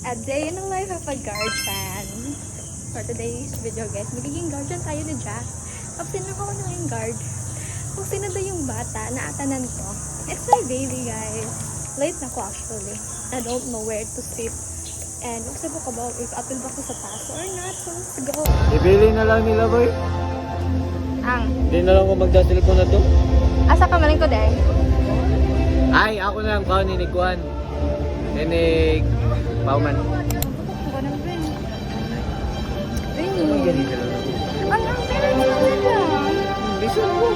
A day in the life of a guardian. For today's video guys, magiging guardian tayo ni Jack. Pag sino ko na yung guard, kung sino daw yung bata na atanan ko, it's my baby guys. Late na ko actually. I don't know where to sit. And kung sabi ko ba, if apil ba ko sa paso or not, so let's go. Ibili na lang nila boy. Hindi na lang ko magda-cellphone na to. Asa ka maling ko dahil? Ay, ako na lang kaon ni Kuan. Ninig Pauman. Ang ganito lang. Ang pera nila. Bisan ko.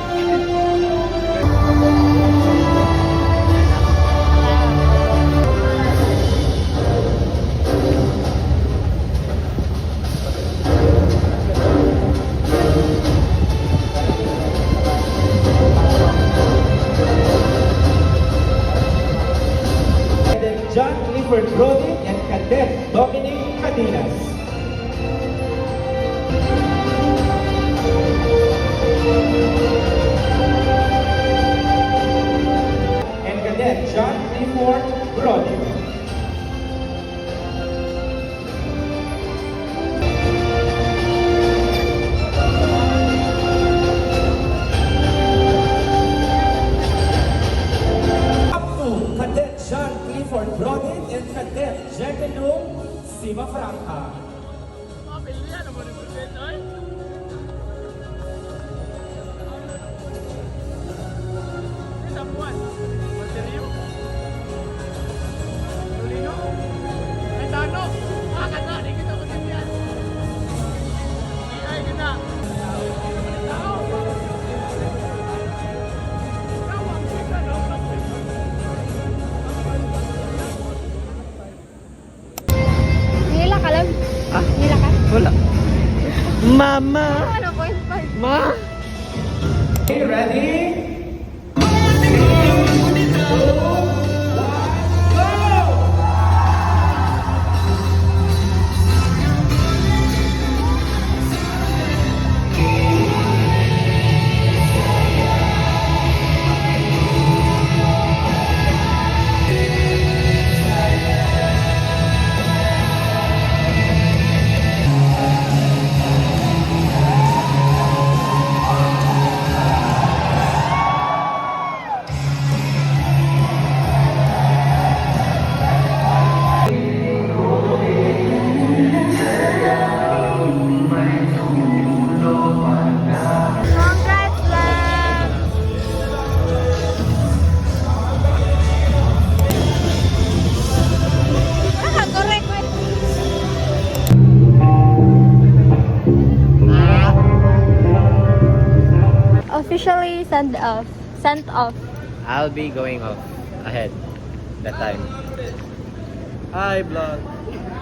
John Clifford Brody and Cadet Dominic Cadinas. And Cadet John Clifford Brody. Cadet John Clifford Brodin and Cadet Jacqueline Sima Franca. Nila ka lang? Ah? Nila ka? Wala. Mama! Ano, 0.5? Ma! Okay, ready? Congrats lang! Correct wait. Officially sent off. Sent off. I'll be going off ahead that time. Hi vlog.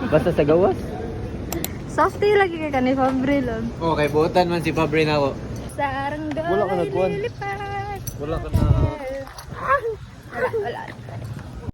Basta sa gawas? Softy lagi ka ni Fabril. Okay, buutan man si Fabre na ako. Sarang Wala ka nagkuhan. lilipat. Wala ka na. Wala.